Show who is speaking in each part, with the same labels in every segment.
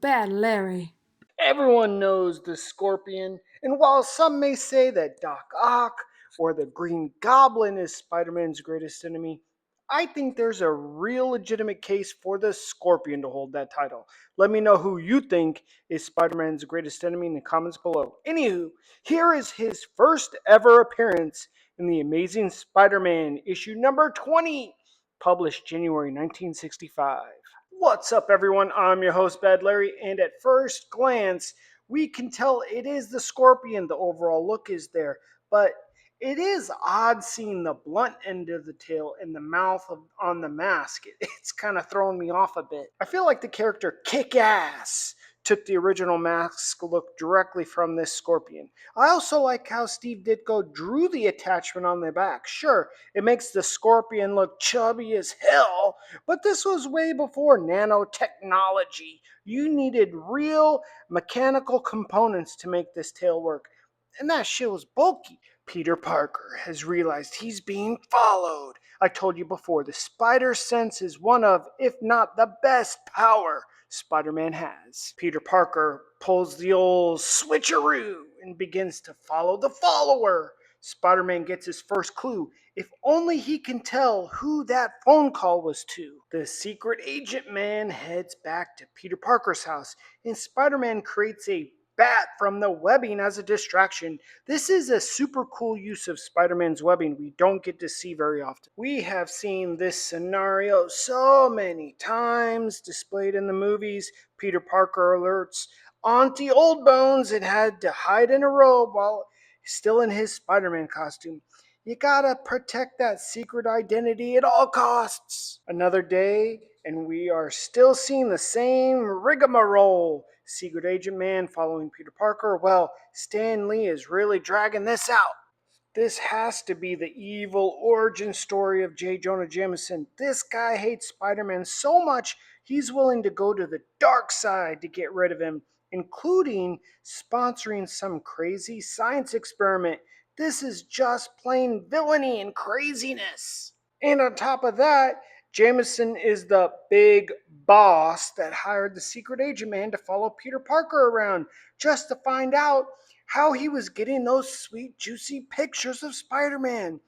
Speaker 1: Bad Larry.
Speaker 2: Everyone knows the Scorpion, and while some may say that Doc Ock or the Green Goblin is Spider Man's greatest enemy, I think there's a real legitimate case for the Scorpion to hold that title. Let me know who you think is Spider Man's greatest enemy in the comments below. Anywho, here is his first ever appearance in The Amazing Spider Man, issue number 20, published January 1965. What's up, everyone? I'm your host, Bad Larry, and at first glance, we can tell it is the Scorpion. The overall look is there, but it is odd seeing the blunt end of the tail and the mouth on the mask. It's kind of throwing me off a bit. I feel like the character Kick Ass took the original mask look directly from this Scorpion. I also like how Steve Ditko drew the attachment on the back. Sure, it makes the Scorpion look chubby as hell, but this was way before nanotechnology. You needed real mechanical components to make this tail work. And that shit was bulky. Peter Parker has realized he's being followed. I told you before, the spider sense is one of, if not the best power Spider-Man has. Peter Parker pulls the old switcheroo and begins to follow the follower. Spider-Man gets his first clue. If only he can tell who that phone call was to. The secret agent man heads back to Peter Parker's house, and Spider-Man creates a bat from the webbing as a distraction. This is a super cool use of Spider-Man's webbing we don't get to see very often. We have seen this scenario so many times displayed in the movies. Peter Parker alerts Auntie Old Bones and had to hide in a robe while still in his Spider-Man costume. You gotta protect that secret identity at all costs. Another day, and we are still seeing the same rigmarole. Secret Agent Man following Peter Parker. Well, Stan Lee is really dragging this out. This has to be the evil origin story of J. Jonah Jameson. This guy hates Spider Man so much, he's willing to go to the dark side to get rid of him, including sponsoring some crazy science experiment. This is just plain villainy and craziness. And on top of that, Jameson is the big boss that hired the secret agent man to follow Peter Parker around just to find out how he was getting those sweet, juicy pictures of Spider Man.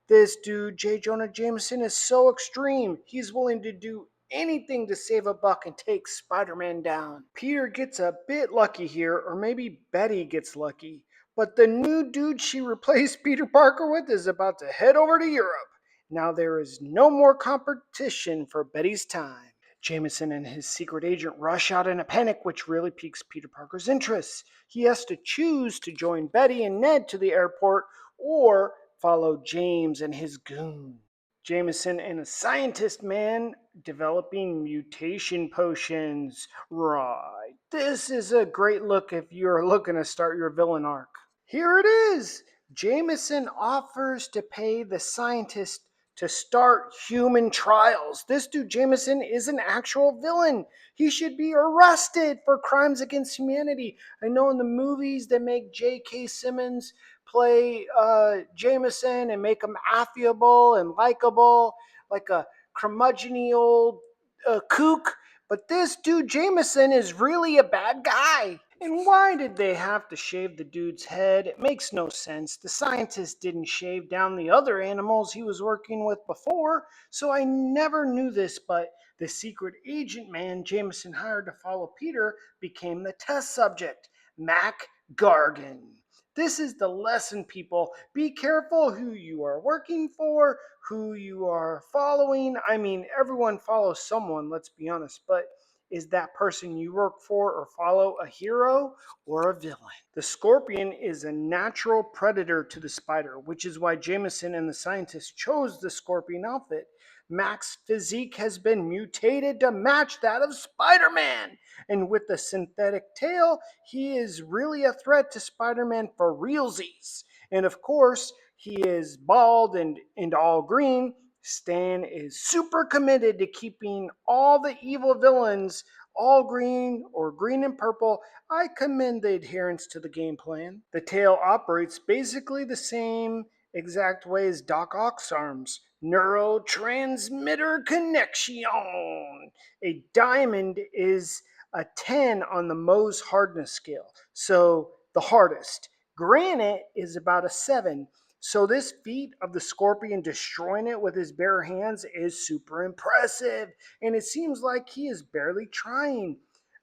Speaker 2: This dude, J. Jonah Jameson, is so extreme. He's willing to do anything to save a buck and take Spider Man down. Peter gets a bit lucky here, or maybe Betty gets lucky. But the new dude she replaced Peter Parker with is about to head over to Europe. Now there is no more competition for Betty's time. Jameson and his secret agent rush out in a panic, which really piques Peter Parker's interest. He has to choose to join Betty and Ned to the airport or follow James and his goon. Jameson and a scientist man developing mutation potions. Right. This is a great look if you're looking to start your villain arc. Here it is. Jameson offers to pay the scientist to start human trials. This dude, Jameson, is an actual villain. He should be arrested for crimes against humanity. I know in the movies they make J.K. Simmons play Jameson and make him affable and likable, like a curmudgeony old kook. But this dude, Jameson, is really a bad guy. And why did they have to shave the dude's head? It makes no sense. The scientist didn't shave down the other animals he was working with before, so I never knew this, but the secret agent man Jameson hired to follow Peter became the test subject, Mac Gargan. This is the lesson, people. Be careful who you are working for, who you are following. I mean, everyone follows someone, let's be honest, but is that person you work for or follow a hero or a villain? The scorpion is a natural predator to the spider, which is why Jameson and the scientists chose the scorpion outfit. Mac's physique has been mutated to match that of Spider Man. And with the synthetic tail, he is really a threat to Spider Man for realsies. And of course, he is bald and all green. Stan is super committed to keeping all the evil villains all green or green and purple. I commend the adherence to the game plan. The tail operates basically the same exact way as Doc Ock's arms. Neurotransmitter connection. A diamond is a 10 on the Mohs hardness scale, so the hardest. Granite is about a 7. So this feat of the scorpion destroying it with his bare hands is super impressive, and it seems like he is barely trying.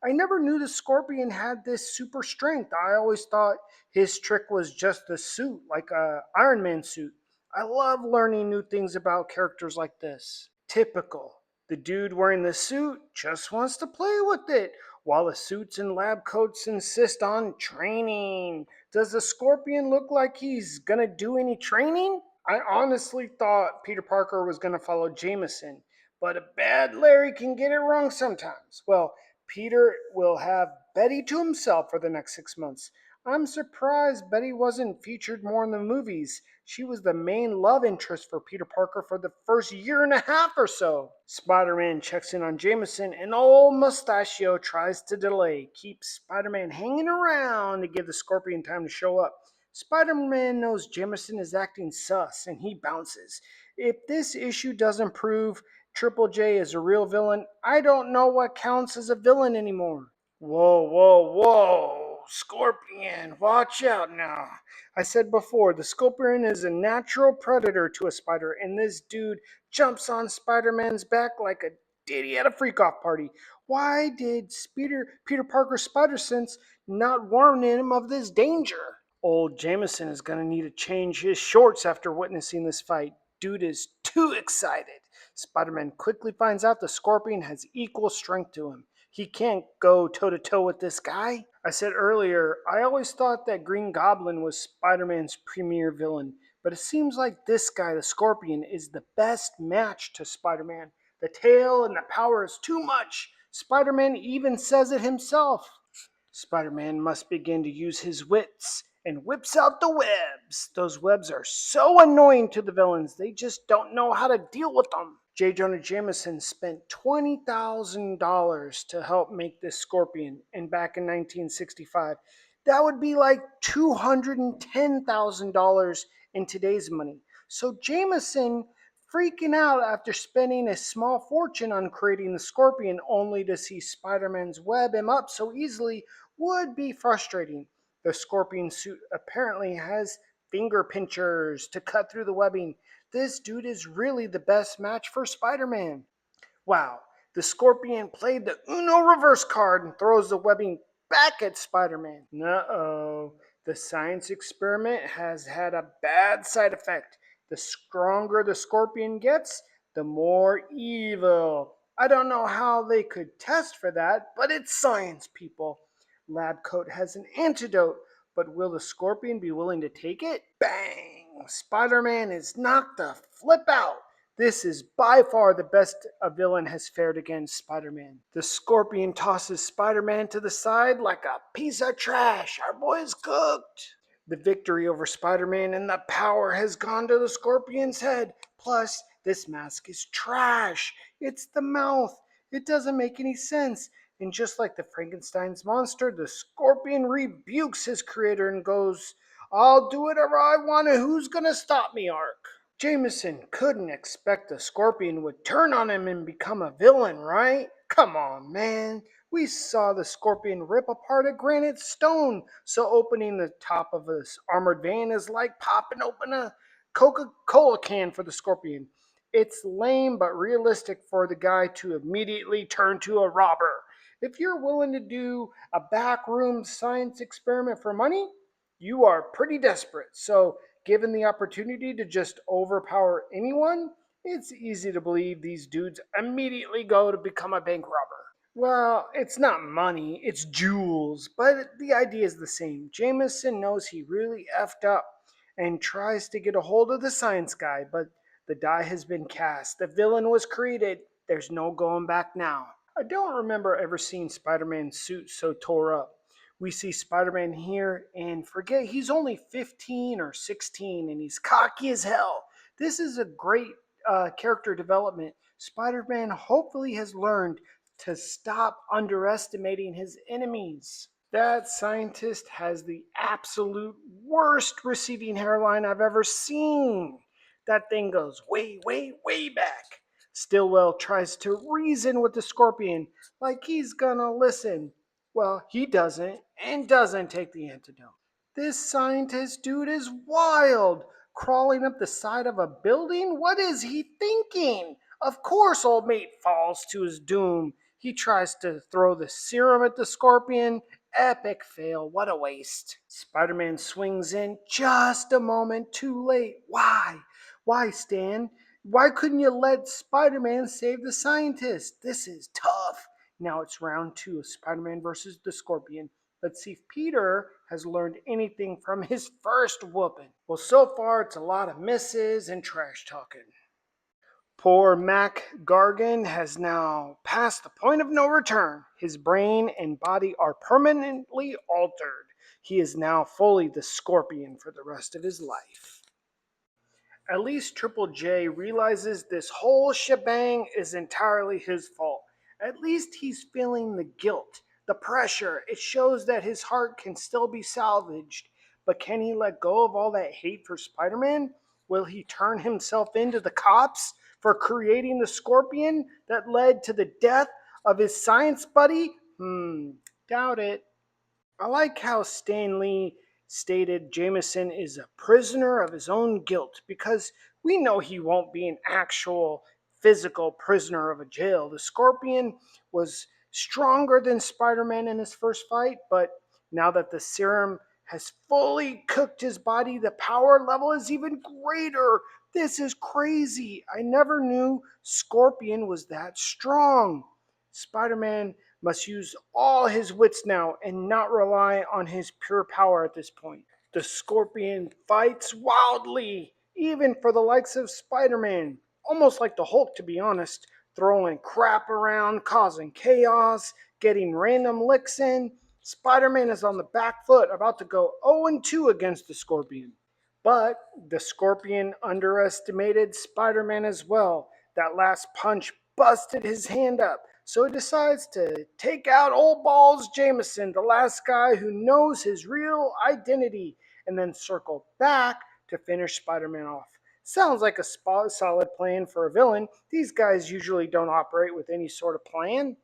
Speaker 2: I never knew the scorpion had this super strength. I always thought his trick was just the suit, like a Iron Man suit. I love learning new things about characters like this. Typical. The dude wearing the suit just wants to play with it, while the suits and lab coats insist on training. Does the scorpion look like he's gonna do any training? I honestly thought Peter Parker was gonna follow Jameson, but a bad Larry can get it wrong sometimes. Well, Peter will have Betty to himself for the next 6 months. I'm surprised Betty wasn't featured more in the movies. She was the main love interest for Peter Parker for the first year and a half or so. Spider Man checks in on Jameson, and old Mustachio tries to delay, keeps Spider Man hanging around to give the Scorpion time to show up. Spider Man knows Jameson is acting sus, and he bounces. If this issue doesn't prove Triple J is a real villain, I don't know what counts as a villain anymore. Whoa, whoa, whoa. Scorpion, watch out now. I said before, the scorpion is a natural predator to a spider, and this dude jumps on Spider Man's back like a ditty at a freak off party. Why did Peter Parker's spider sense not warn him of this danger? Old Jameson is going to need to change his shorts after witnessing this fight. Dude is too excited. Spider Man quickly finds out the scorpion has equal strength to him. He can't go toe to toe with this guy. I said earlier, I always thought that Green Goblin was Spider Man's premier villain, but it seems like this guy, the Scorpion, is the best match to Spider Man. The tail and the power is too much. Spider Man even says it himself. Spider Man must begin to use his wits and whips out the webs. Those webs are so annoying to the villains, they just don't know how to deal with them. J. Jonah Jameson spent $20,000 to help make this scorpion, and back in 1965, that would be like $210,000 in today's money. So Jameson freaking out after spending a small fortune on creating the scorpion only to see Spider-Man's web him up so easily would be frustrating. The scorpion suit apparently has finger pinchers to cut through the webbing. This dude is really the best match for Spider Man. Wow, the scorpion played the Uno reverse card and throws the webbing back at Spider Man. Uh oh, the science experiment has had a bad side effect. The stronger the scorpion gets, the more evil. I don't know how they could test for that, but it's science, people. Lab Coat has an antidote, but will the scorpion be willing to take it? Bang! Spider Man is knocked the flip out. This is by far the best a villain has fared against Spider Man. The scorpion tosses Spider Man to the side like a piece of trash. Our boy's cooked. The victory over Spider Man and the power has gone to the scorpion's head. Plus, this mask is trash. It's the mouth. It doesn't make any sense. And just like the Frankenstein's monster, the scorpion rebukes his creator and goes, I'll do whatever I want, and who's gonna stop me, Ark? Jameson couldn't expect the scorpion would turn on him and become a villain, right? Come on, man. We saw the scorpion rip apart a granite stone, so opening the top of his armored van is like popping open a Coca-Cola can for the scorpion. It's lame but realistic for the guy to immediately turn to a robber. If you're willing to do a backroom science experiment for money, you are pretty desperate. So, given the opportunity to just overpower anyone, it's easy to believe these dudes immediately go to become a bank robber. Well, it's not money, it's jewels, but the idea is the same. Jameson knows he really effed up and tries to get a hold of the science guy, but the die has been cast. The villain was created. There's no going back now. I don't remember ever seeing Spider Man's suit so tore up. We see Spider Man here and forget he's only 15 or 16 and he's cocky as hell. This is a great character development. Spider Man hopefully has learned to stop underestimating his enemies. That scientist has the absolute worst receding hairline I've ever seen. That thing goes way, way, way back. Stillwell tries to reason with the scorpion like he's gonna listen. Well, he doesn't and doesn't take the antidote. This scientist dude is wild. Crawling up the side of a building? What is he thinking? Of course, old mate falls to his doom. He tries to throw the serum at the scorpion. Epic fail. What a waste. Spider Man swings in just a moment too late. Why? Why, Stan? Why couldn't you let Spider Man save the scientist? This is tough. Now it's round two of Spider Man versus the Scorpion. Let's see if Peter has learned anything from his first whooping. Well, so far it's a lot of misses and trash talking. Poor Mac Gargan has now passed the point of no return. His brain and body are permanently altered. He is now fully the Scorpion for the rest of his life. At least Triple J realizes this whole shebang is entirely his fault. At least he's feeling the guilt, the pressure. It shows that his heart can still be salvaged. But can he let go of all that hate for Spider Man? Will he turn himself into the cops for creating the scorpion that led to the death of his science buddy? Doubt it. I like how Stan Lee stated Jameson is a prisoner of his own guilt because we know he won't be an actual physical prisoner of a jail. The Scorpion was stronger than Spider Man in his first fight, but now that the serum has fully cooked his body, the power level is even greater. This is crazy. I never knew Scorpion was that strong. Spider Man must use all his wits now and not rely on his pure power at this point. The Scorpion fights wildly, even for the likes of Spider Man. Almost like the Hulk, to be honest, throwing crap around, causing chaos, getting random licks in. Spider Man is on the back foot, about to go 0-2 against the Scorpion. But the Scorpion underestimated Spider Man as well. That last punch busted his hand up, so he decides to take out old balls Jameson, the last guy who knows his real identity, and then circle back to finish Spider Man off. Sounds like a solid plan for a villain. These guys usually don't operate with any sort of plan.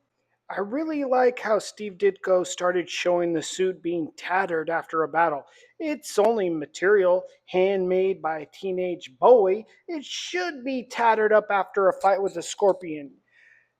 Speaker 2: I really like how Steve Ditko started showing the suit being tattered after a battle. It's only material, handmade by a teenage boy. It should be tattered up after a fight with a scorpion.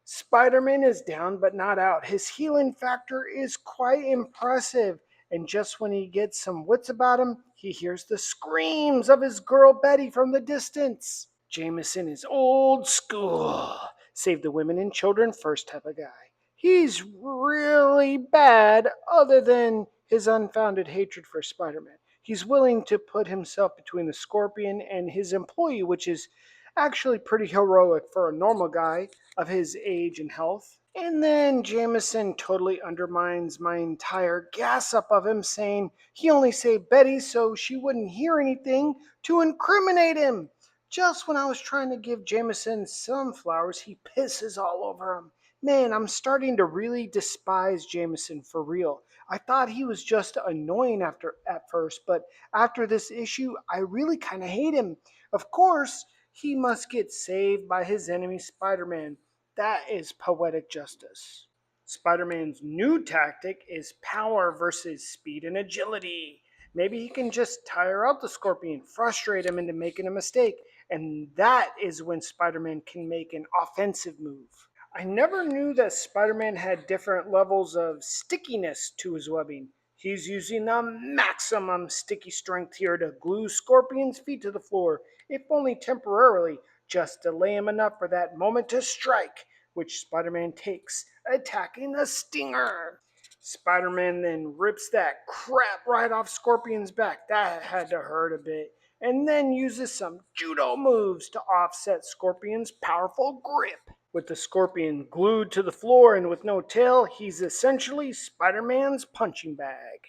Speaker 2: Spider Man is down but not out. His healing factor is quite impressive. And just when he gets some wits about him, he hears the screams of his girl Betty from the distance. Jameson is old school. Save the women and children first type of guy. He's really bad, other than his unfounded hatred for Spider Man. He's willing to put himself between the Scorpion and his employee, which is actually pretty heroic for a normal guy of his age and health. And then Jameson totally undermines my entire gas up of him, saying he only saved Betty so she wouldn't hear anything to incriminate him. Just when I was trying to give Jameson some flowers, he pisses all over him. Man, I'm starting to really despise Jameson for real. I thought he was just annoying at first, but after this issue, I really kind of hate him. Of course, he must get saved by his enemy Spider Man. That is poetic justice. Spider Man's new tactic is power versus speed and agility. Maybe he can just tire out the Scorpion, frustrate him into making a mistake, and that is when Spider Man can make an offensive move. I never knew that Spider Man had different levels of stickiness to his webbing. He's using the maximum sticky strength here to glue Scorpion's feet to the floor, if only temporarily, just to delay him enough for that moment to strike, which Spider Man takes, attacking the stinger. Spider Man then rips that crap right off Scorpion's back. That had to hurt a bit. And then uses some judo moves to offset Scorpion's powerful grip. With the Scorpion glued to the floor and with no tail, he's essentially Spider Man's punching bag.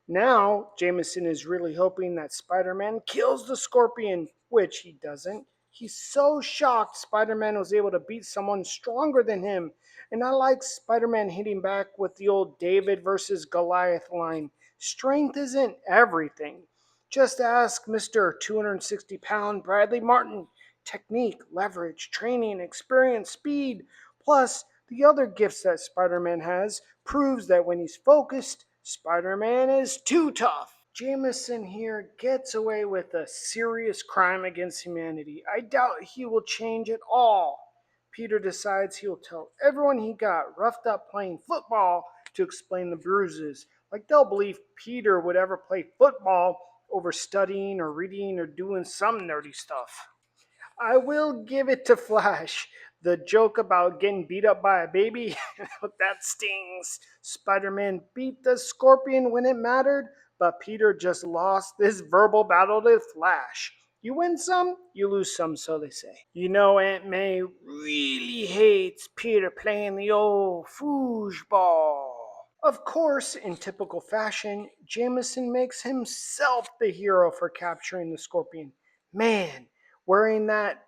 Speaker 2: Now, Jameson is really hoping that Spider Man kills the Scorpion, which he doesn't. He's so shocked Spider Man was able to beat someone stronger than him. And I like Spider Man hitting back with the old David versus Goliath line. Strength isn't everything. Just ask Mr. 260-pound Bradley Martin. technique, leverage, training, experience, speed, plus the other gifts that Spider-Man has proves that when he's focused, Spider-Man is too tough. Jameson here gets away with a serious crime against humanity. I doubt he will change at all. Peter decides he'll tell everyone he got roughed up playing football to explain the bruises. Like they'll believe Peter would ever play football over studying or reading or doing some nerdy stuff. I will give it to Flash. The joke about getting beat up by a baby, that stings. Spider Man beat the Scorpion when it mattered, but Peter just lost this verbal battle to Flash. You win some, you lose some, so they say. You know, Aunt May really hates Peter playing the old foosball. Of course, in typical fashion, Jameson makes himself the hero for capturing the Scorpion. Man, wearing that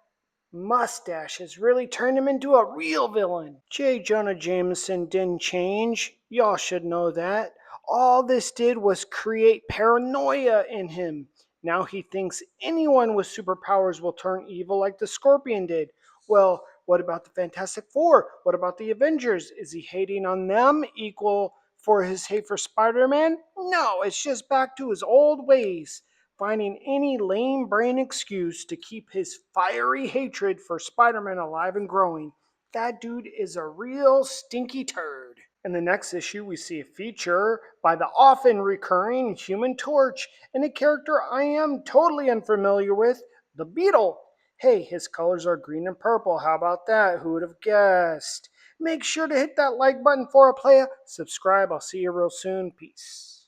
Speaker 2: mustache has really turned him into a real villain. J. Jonah Jameson didn't change. Y'all should know that. All this did was create paranoia in him. Now he thinks anyone with superpowers will turn evil like the Scorpion did. Well, what about the Fantastic Four? What about the Avengers? Is he hating on them equal for his hate for Spider Man? No, it's just back to his old ways, finding any lame brain excuse to keep his fiery hatred for Spider Man alive and growing. That dude is a real stinky turd. In the next issue, we see a feature by the often recurring Human Torch and a character I am totally unfamiliar with, the Beetle. Hey, his colors are green and purple. How about that? Who would have guessed? Make sure to hit that like button for a player. Subscribe. I'll see you real soon. Peace.